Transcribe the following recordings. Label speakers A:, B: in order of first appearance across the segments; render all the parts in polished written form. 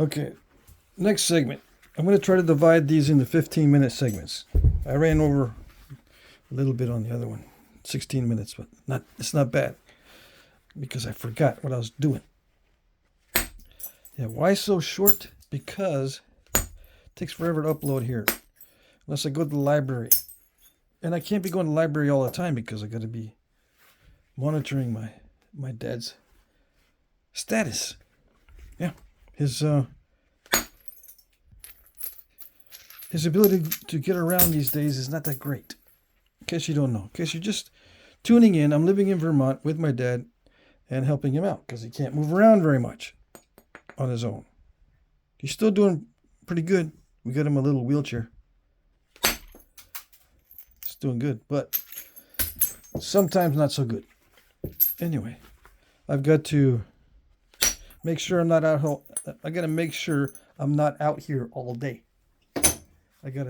A: Okay, next segment. I'm going to try to divide these into 15-minute segments. I ran over a little bit on the other one, 16 minutes, but it's not bad because I forgot what I was doing. Yeah, why so short? Because it takes forever to upload here, unless I go to the library. And I can't be going to the library all the time because I got to be monitoring my dad's status. Yeah, his ability to get around these days is not that great. In case you don't know, in case you're just tuning in, I'm living in Vermont with my dad and helping him out because he can't move around very much on his own. He's still doing pretty good. We got him a little wheelchair. It's doing good, but sometimes not so good. Anyway, I've got to make sure I'm not out. I got to make sure I'm not out here all day. I got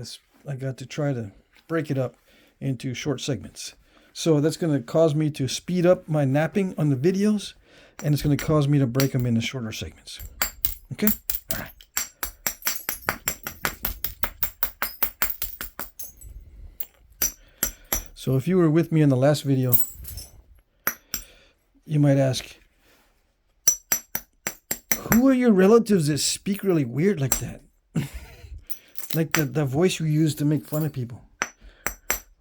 A: to try to break it up into short segments. So that's going to cause me to speed up my napping on the videos, and it's going to cause me to break them into shorter segments. Okay? All right. So if you were with me in the last video, you might ask, who are your relatives that speak really weird like that? Like the voice you use to make fun of people.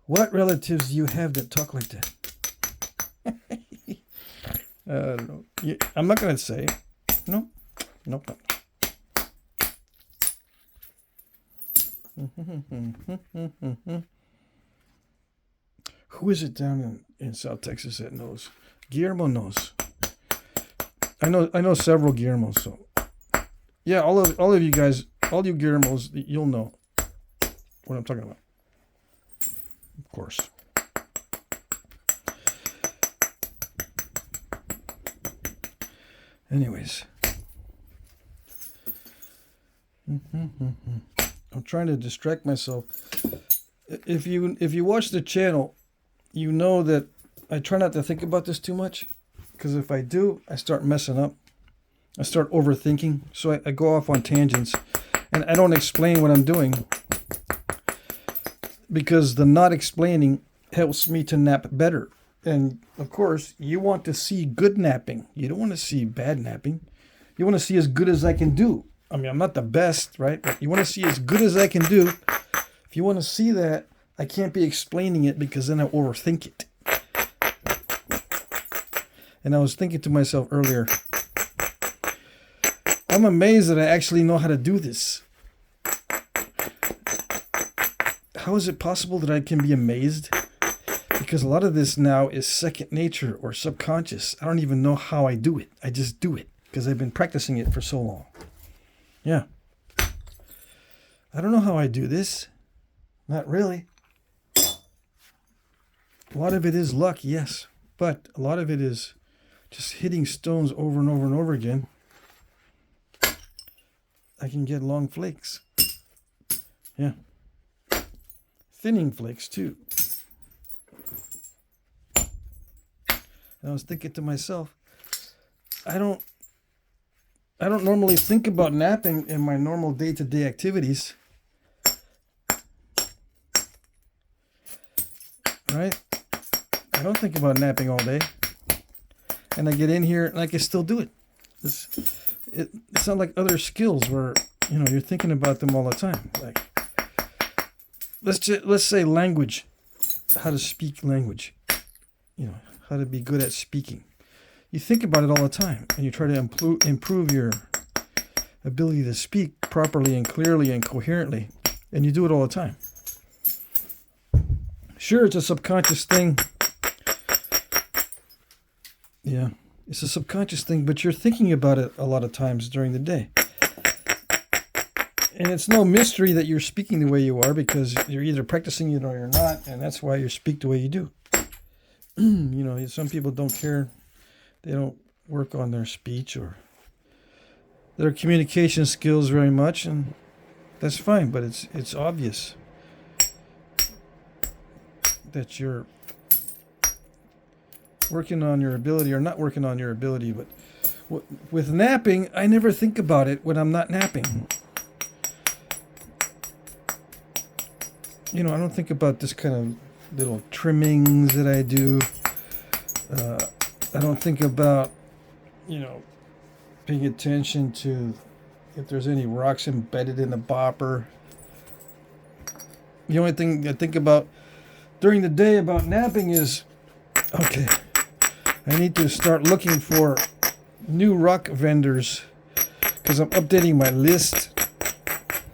A: What relatives do you have that talk like that? I don't know. Yeah, I'm not going to say. No. Nope. Who is it down in South Texas that knows? Guillermo knows. I know several Guillermos. So yeah, all of you guys, all you Guillermos, you'll know what I'm talking about. Of course. Anyways. I'm trying to distract myself. If you watch the channel, you know that I try not to think about this too much, because if I do, I start messing up. I start overthinking, so I go off on tangents, and I don't explain what I'm doing, because the not explaining helps me to nap better. And of course, you want to see good napping. You don't want to see bad napping. You want to see as good as I can do. I mean, I'm not the best, right? But you want to see as good as I can do. If you want to see that, I can't be explaining it, because then I overthink it. And I was thinking to myself earlier, I'm amazed that I actually know how to do this. How is it possible that I can be amazed? Because a lot of this now is second nature or subconscious. I don't even know how I do it. I just do it because I've been practicing it for so long. Yeah. I don't know how I do this. Not really. A lot of it is luck, yes. But a lot of it is just hitting stones over and over and over again. I can get long flakes. Yeah. Thinning flakes too. And I was thinking to myself, I don't normally think about napping in my normal day-to-day activities. Right? I don't think about napping all day. And I get in here and I can still do it. It's not like other skills where, you're thinking about them all the time. Like, let's say language, how to speak language, how to be good at speaking. You think about it all the time, and you try to improve your ability to speak properly and clearly and coherently, and you do it all the time. Sure, it's a subconscious thing. Yeah, it's a subconscious thing, but you're thinking about it a lot of times during the day. And it's no mystery that you're speaking the way you are, because you're either practicing it or you're not, and that's why you speak the way you do. Some people don't care. They don't work on their speech or their communication skills very much, and that's fine, but it's obvious that you're working on your ability, or not working on your ability, but With napping, I never think about it when I'm not napping. You know, I don't think about this kind of little trimmings that I do. I don't think about, you know, paying attention to if there's any rocks embedded in the bopper. The only thing I think about during the day about napping is, okay, I need to start looking for new rock vendors because I'm updating my list,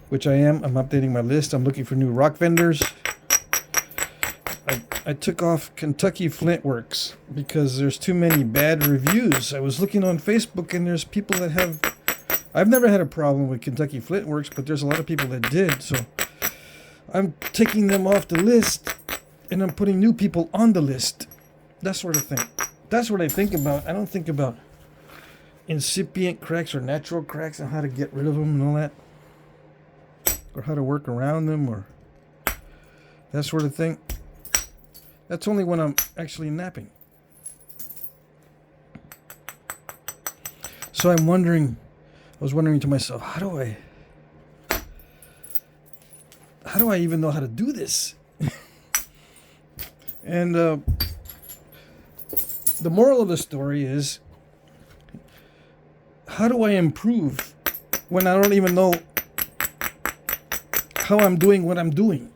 A: which I am. I'm updating my list. I'm looking for new rock vendors. I took off Kentucky Flintworks because there's too many bad reviews. I was looking on Facebook and there's people that have... I've never had a problem with Kentucky Flintworks, but there's a lot of people that did. So I'm taking them off the list and I'm putting new people on the list. That sort of thing. That's what I think about. I don't think about incipient cracks or natural cracks and how to get rid of them and all that. Or how to work around them or that sort of thing. That's only when I'm actually napping. So I was wondering to myself, how do I even know how to do this? And the moral of the story is, how do I improve when I don't even know how I'm doing what I'm doing?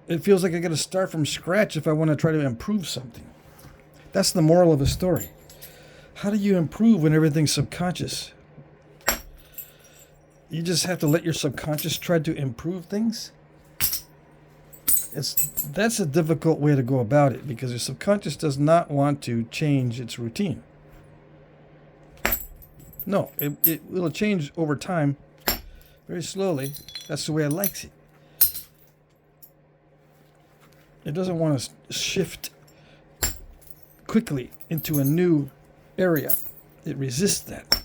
A: It feels like I got to start from scratch if I want to try to improve something. That's the moral of the story. How do you improve when everything's subconscious? You just have to let your subconscious try to improve things? That's a difficult way to go about it because your subconscious does not want to change its routine. No, it will change over time, very slowly. That's the way it likes it. It doesn't want to shift quickly into a new area. It resists that.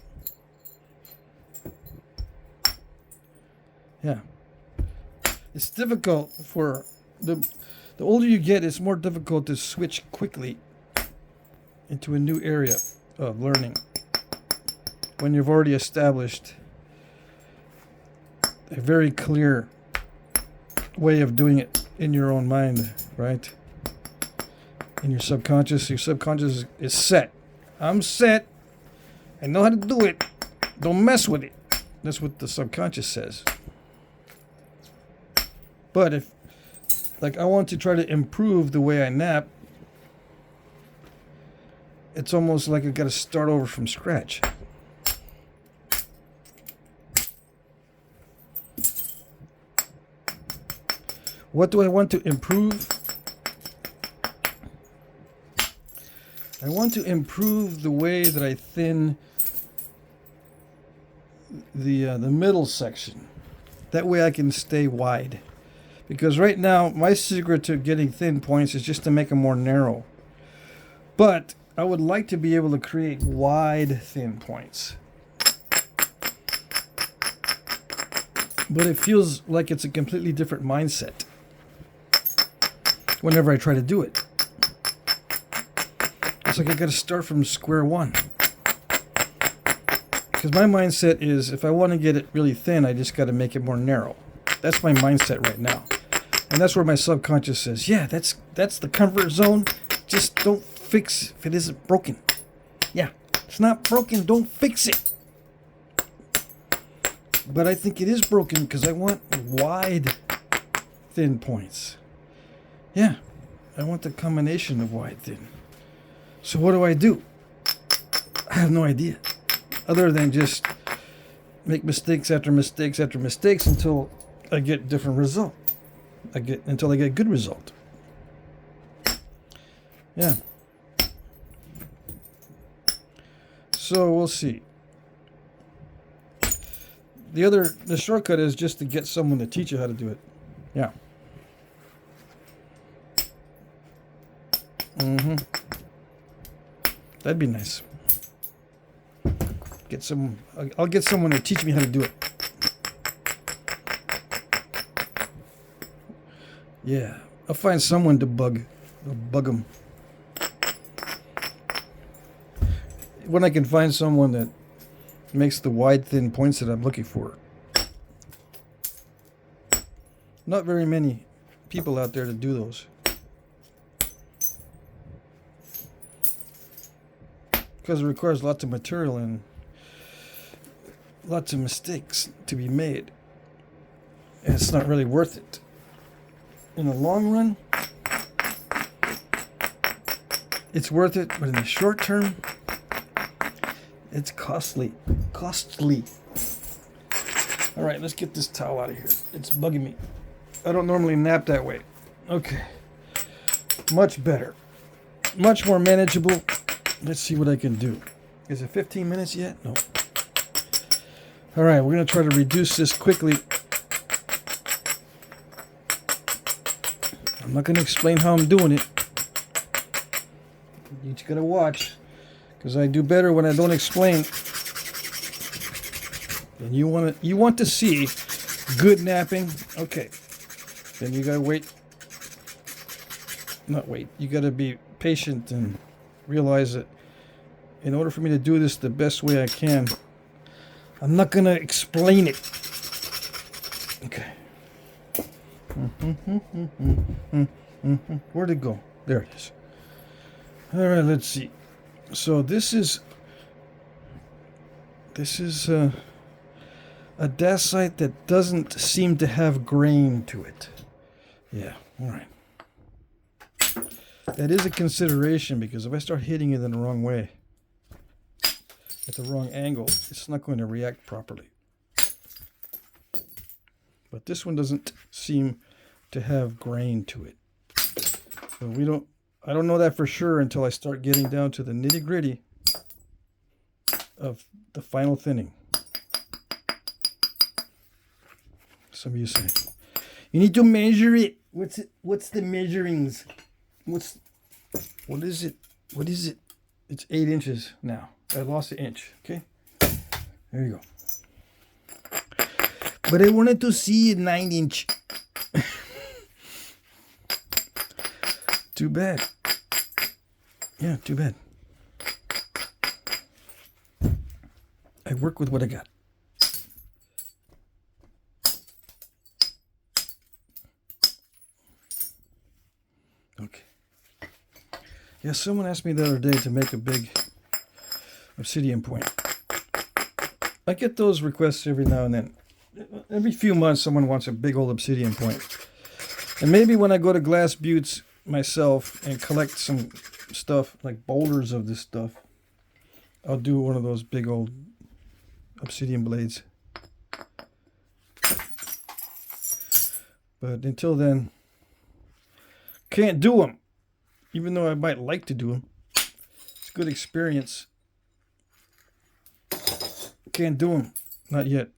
A: Yeah. It's difficult for the older you get, it's more difficult to switch quickly into a new area of learning when you've already established a very clear way of doing it in your own mind, right? In your subconscious is set. I'm set. I know how to do it. Don't mess with it. That's what the subconscious says. But if, like, I want to try to improve the way I nap, it's almost like I've got to start over from scratch. What do I want to improve? I want to improve the way that I thin the middle section. That way I can stay wide. Because right now, my secret to getting thin points is just to make them more narrow. But I would like to be able to create wide thin points. But it feels like it's a completely different mindset whenever I try to do it. It's like I got to start from square one. Because my mindset is, if I want to get it really thin, I just got to make it more narrow. That's my mindset right now. And that's where my subconscious says, yeah, that's the comfort zone. Just don't fix if it isn't broken. Yeah, it's not broken, don't fix it. But I think it is broken because I want wide, thin points. Yeah, I want the combination of wide, thin. So what do? I have no idea. Other than just make mistakes after mistakes after mistakes until I get different result. Until I get a good result. Yeah. So we'll see. The shortcut is just to get someone to teach you how to do it. Yeah. That'd be nice. I'll get someone to teach me how to do it. Yeah, I'll find someone to bug them. when I can find someone that makes the wide, thin points that I'm looking for. Not very many people out there to do those. Because it requires lots of material and lots of mistakes to be made. And it's not really worth it. In the long run, it's worth it, but in the short term, it's costly. Costly. All right, let's get this towel out of here. It's bugging me. I don't normally nap that way. Okay. Much better. Much more manageable. Let's see what I can do. Is it 15 minutes yet? No. All right, we're going to try to reduce this quickly. I'm not going to explain how I'm doing it. You just got to watch, because I do better when I don't explain. And you want to see good napping. Okay. Then you got to wait. Not wait. You got to be patient and realize that in order for me to do this the best way I can, I'm not going to explain it. Okay. Where'd it go? There it is. All right, let's see. So this is a dacite that doesn't seem to have grain to it. Yeah, all right. That is a consideration, because if I start hitting it in the wrong way, at the wrong angle, it's not going to react properly. But this one doesn't seem to have grain to it. So I don't know that for sure until I start getting down to the nitty-gritty of the final thinning. Some of you say, you need to measure it. What's it? What's the measurings? What is it? What is it? It's 8 inches now. I lost an inch. Okay. There you go. But I wanted to see a 9-inch. Too bad. Yeah, too bad. I work with what I got. Okay. Yeah, someone asked me the other day to make a big obsidian point. I get those requests every now and then. Every few months someone wants a big old obsidian point. And maybe when I go to Glass Buttes myself and collect some stuff, like boulders of this stuff, I'll do one of those big old obsidian blades. But until then, can't do them. Even though I might like to do them. It's a good experience. Can't do them. Not yet.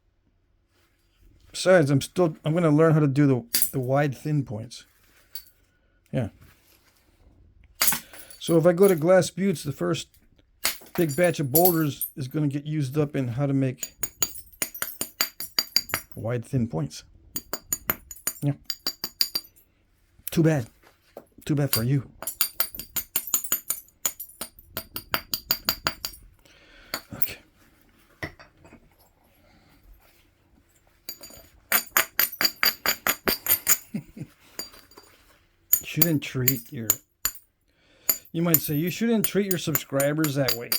A: Besides, I'm going to learn how to do the wide, thin points. Yeah. So if I go to Glass Buttes, the first big batch of boulders is going to get used up in how to make wide, thin points. Yeah. Too bad. Too bad for you. Okay. Shouldn't treat your... You might say, you shouldn't treat your subscribers that way.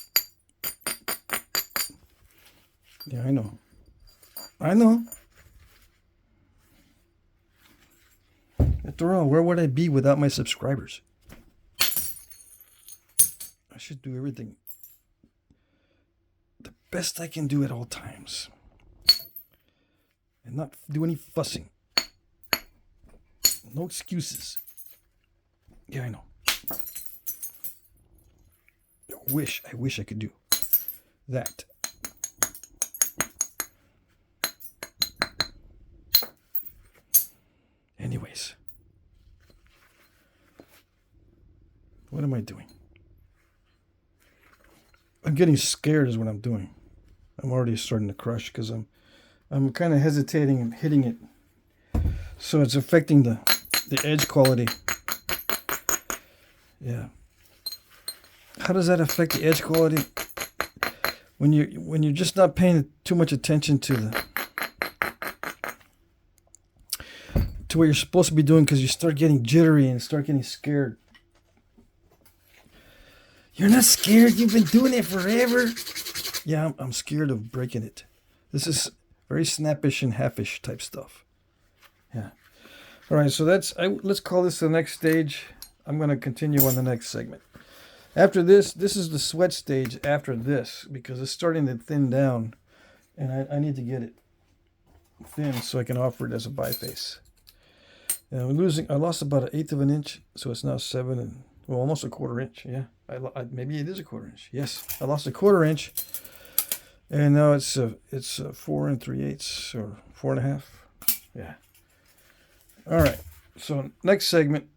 A: Yeah, I know. I know. After all, where would I be without my subscribers? I should do everything the best I can do at all times. And not do any fussing. No excuses. Yeah, I know. I wish I could do that. Anyways. What am I doing? I'm getting scared is what I'm doing. I'm already starting to crush because I'm kind of hesitating and hitting it. So it's affecting the edge quality. Yeah. How does that affect the edge quality? when you're just not paying too much attention to what you're supposed to be doing, because you start getting jittery and start getting scared. You're not scared? You've been doing it forever? Yeah, I'm scared of breaking it. This is very snappish and halfish type stuff. Yeah. All right, so let's call this the next stage. I'm going to continue on the next segment. After this is the sweat stage after this, because it's starting to thin down, and I need to get it thin so I can offer it as a biface. And I lost about 1/8 of an inch, so it's now 7 and almost 1/4 inch. Yeah, maybe it is 1/4 inch. Yes, I lost 1/4 inch, and now it's 4 3/8 or 4 1/2. Yeah. All right. So next segment,